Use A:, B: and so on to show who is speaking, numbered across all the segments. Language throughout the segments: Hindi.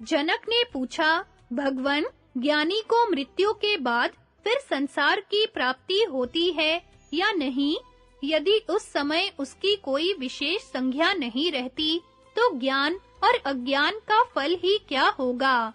A: जनक ने पूछा, भगवन, ज्ञानी को मृत्यु के बाद फिर संसार की प्राप्ति होती है या नहीं? यदि उस समय उसकी कोई विशेष संज्ञा नहीं रहती, तो ज्ञान और अज्ञान का फल ही क्या होगा?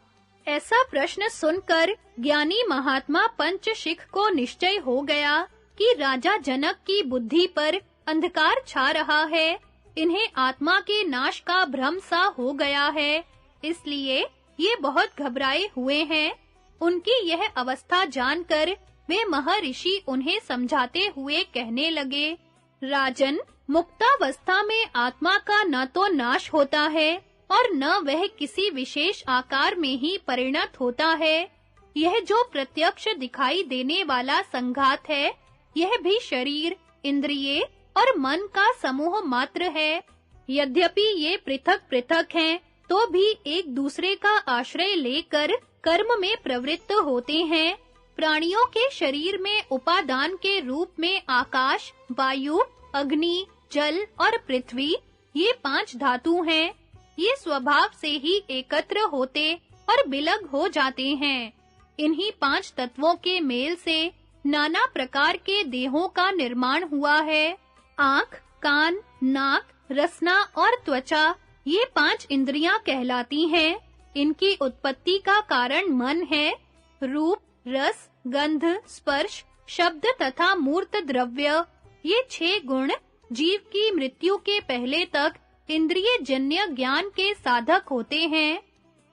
A: ऐसा प्रश्न सुनकर ज्ञानी महात्मा पंचशिख को निश्चय हो गया कि राजा जनक की बुद्धि पर अंधकार छा रहा है, इन्हें आत्मा के नाश का भ्रम सा हो गया है, इसलिए ये बहुत घबराए हुए हैं। उनकी यह अवस्था जानकर वे महर्षि उन्हें समझाते हुए कहने लगे, राजन, मुक्तावस्था में आत्मा का न तो नाश होता है और न वह किसी विशेष आकार में ही परिणत होता है। यह जो प्रत्यक्ष दिखाई देने वाला संघात है, यह भी शरीर, इंद्रिय और मन का समूह मात्र है। यद्यपि ये पृथक-पृथक हैं, तो भी एक दूसरे का आश्रय लेकर कर्म में प्रवृत्त होते हैं। प्राणियों के शरीर में उपादान के रूप में आकाश, वायु, अग्नि, जल और पृथ्वी, ये 5 धातु हैं। ये स्वभाव से ही एकत्र होते और विलग हो जाते हैं। इन्हीं 5 तत्वों के मेल से नाना प्रकार के देहों का निर्माण हुआ है। आँख, कान, नाक, रसना और त्वचा, ये 5 इंद्रियां कहलाती हैं। इनकी उत्पत्ति का कारण मन है। रूप, रस, गंध, स्पर्श, शब्द तथा मूर्त द्रव्य, ये 6 गुण जीव की मृत्यु के पहले तक इंद्रिय जन्य ज्ञान के साधक होते हैं।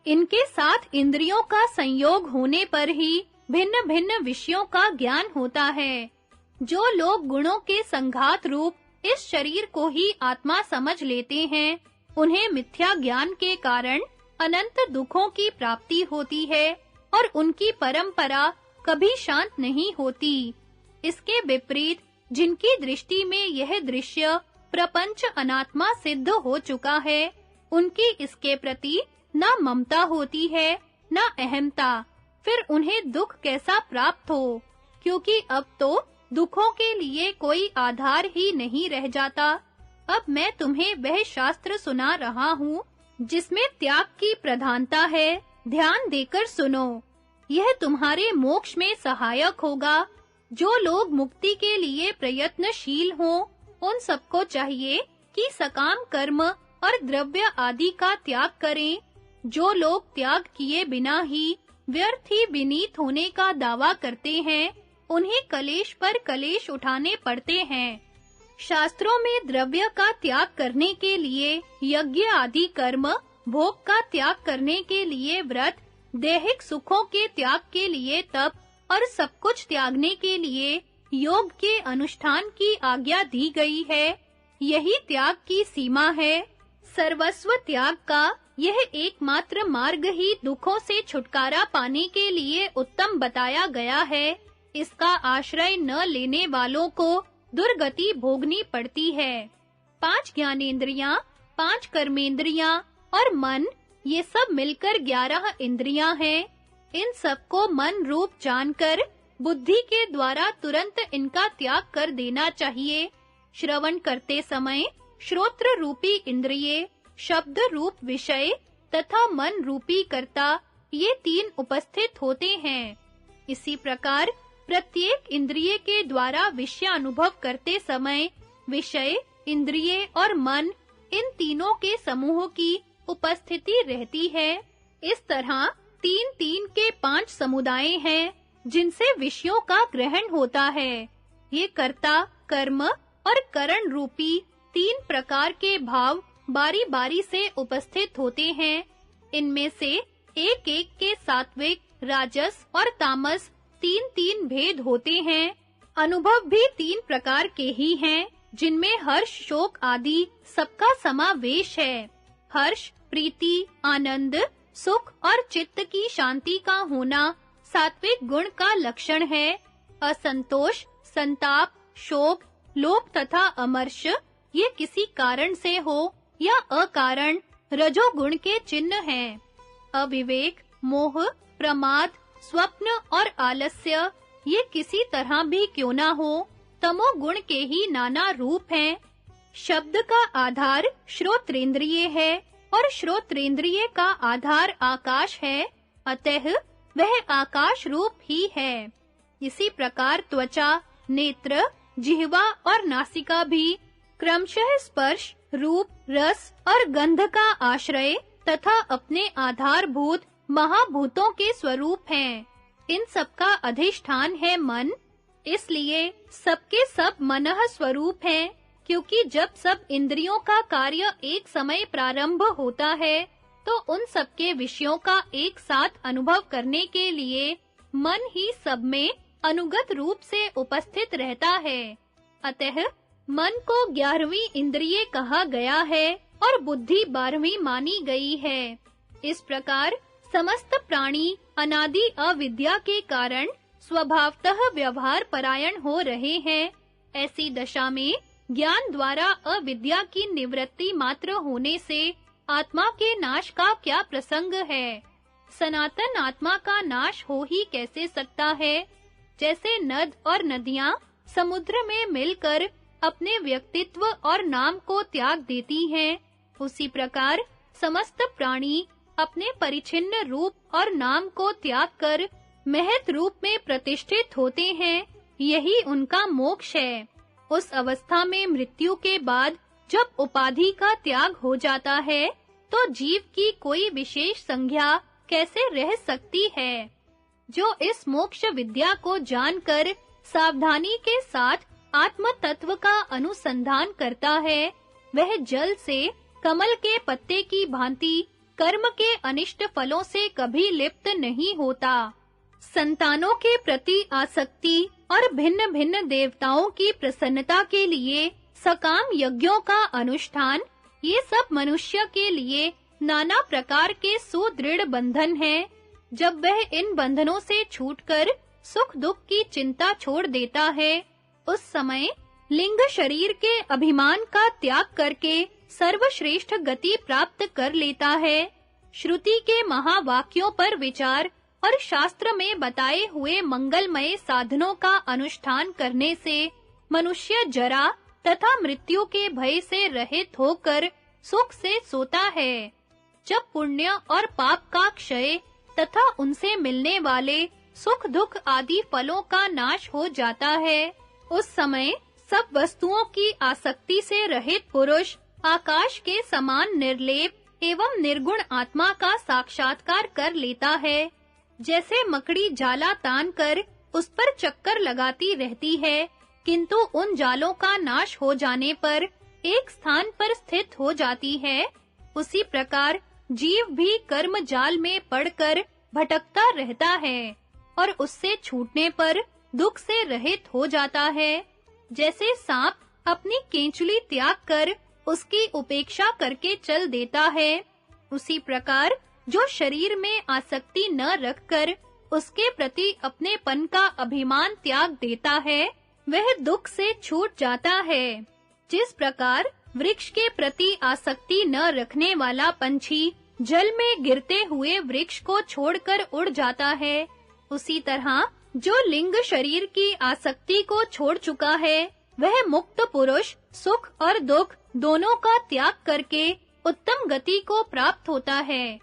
A: इनके साथ इंद्रियों का संयोग होने पर ही भिन्न-भिन्न विषयों का ज्ञान होता है। जो लोग गुणों के संघात रूप इस शरीर को ही आत्मा समझ लेते हैं, उन्हें मिथ्या ज्ञान के कारण अनंत दुखों की प्राप्ति होती है और उनकी परंपरा कभी शांत नहीं होती। इसके विपरीत जिनकी दृष्टि में यह दृश्य प्रपंच अनात्मा सिद्ध हो चुका है, उनकी इसके प्रति न ममता होती है, न अहमता। फिर उन्हें दुख कैसा प्राप्त हो, क्योंकि अब तो दुखों के लिए कोई आधार ही नहीं रह जाता। अब मैं तुम्हें वह शास्त्र सुना रहा हूँ, जिसमें त्याग की प्रधानता है। ध्यान देकर सुनो, यह तुम्हारे मोक्ष में सहायक होगा। जो लोग मुक्ति के लिए प्रयत्नशील हों, उन सबको चाहिए कि सकाम कर्म और द्रव्य आदि का त्याग करें। जो लोग त्याग किए बिना ही व्यर्थ ही विनीत होने का दावा करते हैं, उन्हें कलेश पर कलेश उठाने पड़ते हैं। शास्त्रों में द्रव्य का त्याग करने के लिए यज्ञ आदि कर्म, भोग का त्याग करने के लिए व्रत, दैहिक सुखों के त्याग के लिए तप और सब कुछ त्यागने के लिए योग के अनुष्ठान की आज्ञा दी गई है। यही त्याग की सीमा है। सर्वस्व त्याग का यह एकमात्र मार्ग ही दुखों से छुटकारा पाने के लिए उत्तम बताया गया है। इसका आश्रय न लेने वालों को दुर्गति भोगनी पड़ती है। 5 ज्ञानेंद्रियां, 5 कर्मेंद्रियां और मन, ये सब मिलकर 11 इंद्रियां हैं। इन सबको मन रूप जानकर बुद्धि के द्वारा तुरंत इनका त्याग कर देना चाहिए। श्रवण करते समय श्रोत्र रूपी इंद्रिय, शब्द रूप विषय तथा मन रूपी कर्ता, ये 3 उपस्थित होते हैं। इसी प्रकार प्रत्येक इंद्रिय के द्वारा विषय अनुभव करते समय विषय, इंद्रिय और मन, इन तीनों के समूह की उपस्थिति रहती है। इस तरह 3-3 के 5 समुदाय हैं, जिनसे विषयों का ग्रहण होता है। ये कर्ता, कर्म और करण रूपी 3 प्रकार के भाव बारी-बारी से उपस्थित होते हैं। इनमें से एक-एक के सात्विक, राजस और तामस 3-3 भेद होते हैं। अनुभव भी 3 प्रकार के ही हैं, जिनमें हर्ष, शोक आदि सबका समावेश है। हर्ष, प्रीति, आनंद, सुख और चित्त की शांति का होना सात्विक गुण का लक्षण है। असंतोष, संताप, शोक, लोभ तथा अमर्ष, ये किसी कारण से हो या अकारण रजोगुण के चिन्ह हैं। अविवेक, मोह, प्रमाद, स्वप्न और आलस्य, ये किसी तरह भी क्यों ना हो, तमोगुण के ही नाना रूप हैं। शब्द का आधार श्रोत्रेंद्रिय है और श्रोत्रेंद्रिय का आधार आकाश है, अतः वह आकाश रूप ही है। इसी प्रकार त्वचा, नेत्र, जिह्वा और नासिका भी क्रमशः स्पर्श, रूप, रस और गंध का आश्रय तथा अपने आधारभूत महाभूतों के स्वरूप हैं। इन सब का अधिष्ठान है मन, इसलिए सबके सब मनः स्वरूप हैं, क्योंकि जब सब इंद्रियों का कार्य एक समय प्रारंभ होता है, तो उन सब के विषयों का एक साथ अनुभव करने के लिए मन ही सब में अनुगत रूप से उपस्थित रहता है। अतः मन को 11वीं इंद्रिय कहा गया है और बुद्धि 12वीं मानी गई है। इस प्रकार समस्त प्राणी अनादि अविद्या के कारण स्वभावतः व्यवहार परायण हो रहे हैं। ऐसी दशा में ज्ञान द्वारा अविद्या की निवृत्ति मात्र होने से आत्मा के नाश का क्या प्रसंग है? सनातन आत्मा का नाश हो ही कैसे सकता है? जैसे नद और नदियां समुद्र में मिलकर अपने व्यक्तित्व और नाम को त्याग देती हैं, उसी प्रकार समस्त प्राणी अपने परिच्छिन्न रूप और नाम को त्याग कर महत रूप में प्रतिष्ठित होते हैं। यही उनका मोक्ष है। उस अवस्था में मृत्यु के बाद जब उपाधि का त्याग हो जाता है, तो जीव की कोई विशेष संज्ञा कैसे रह सकती है? जो इस मोक्ष विद्या को जानकर सावधानी के साथ आत्म तत्व का अनुसंधान करता है, वह जल से कमल के पत्ते की भांति कर्म के अनिष्ट फलों से कभी लिप्त नहीं होता। संतानों के प्रति आसक्ति और भिन्न-भिन्न देवताओं की प्रसन्नता के लिए सकाम यज्ञों का अनुष्ठान, ये सब मनुष्य के लिए नाना प्रकार के सुदृढ़ बंधन हैं। जब वह इन बंधनों से छूटकर सुख दुख की चिंता छोड़ देता है, उस समय लिंग शरीर के अभिमान का त्याग करके सर्वश्रेष्ठ गति प्राप्त कर लेता है। श्रुति के महावाक्यों पर विचार और शास्त्र में बताए हुए मंगलमय साधनों का अनुष्ठान करने से मनुष्य जरा तथा मृत्यु के भय से रहित होकर सुख से सोता है। जब पुण्य और पाप का क्षय तथा उनसे मिलने वाले सुख दुख आदि फलों का नाश हो जाता है, उस समय सब वस्तुओं की आसक्ति से रहित पुरुष आकाश के समान निर्लेप एवं निर्गुण आत्मा का साक्षात्कार कर लेता है। जैसे मकड़ी जाला तान कर उस पर चक्कर लगाती रहती है, किंतु उन जालों का नाश हो जाने पर एक स्थान पर स्थित हो जाती है, उसी प्रकार जीव भी कर्म जाल में पड़कर भटकता रहता है और उससे छूटने पर दुख से रहित हो जाता है। जैसे सांप अपनी केंचुली त्याग कर उसकी उपेक्षा करके चल देता है, उसी प्रकार जो शरीर में आसक्ति न रखकर उसके प्रति अपनेपन का अभिमान त्याग देता है, वह दुख से छूट जाता है। जिस प्रकार वृक्ष के प्रति आसक्ति न रखने वाला पंछी जल में गिरते हुए वृक्ष को छोड़कर उड़ जाता है, उसी तरह जो लिंग शरीर की आसक्ति को छोड़ चुका है, वह मुक्त पुरुष सुख और दुख दोनों का त्याग करके उत्तम गति को प्राप्त होता है।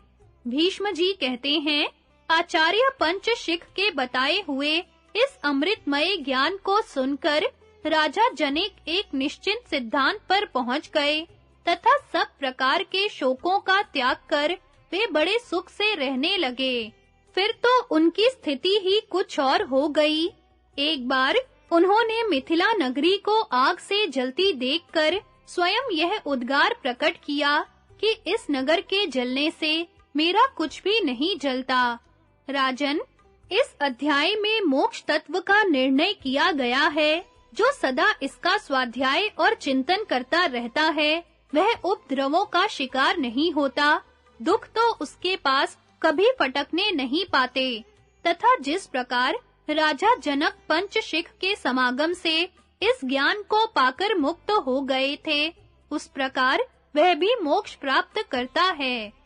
A: भीष्म जी कहते हैं, आचार्य पंचशिख के बताए हुए इस अमृतमय ज्ञान को सुनकर राजा जनक एक निश्चित सिद्धांत पर पहुंच गए तथा सब प्रकार के शोकों का त्याग कर वे बड़े सुख से रहने लगे। फिर तो उनकी स्थिति ही कुछ और हो गई। एक बार उन्होंने मिथिला नगरी को आग से जलती देखकर स्वयं यह उद्गार प्रकट किया कि इस नगर के जलने से मेरा कुछ भी नहीं जलता। राजन, इस अध्याय में मोक्ष तत्व का निर्णय किया गया है। जो सदा इसका स्वाध्याय और चिंतन करता रहता है, वह उपद्रवों का शिकार नहीं होता। दुख तो उसके पास कभी फटकने नहीं पाते। तथा जिस प्रकार राजा जनक पंचशिख के समागम से इस ज्ञान को पाकर मुक्त हो गए थे, उस प्रकार वह भी मोक्ष प्राप्त करता है।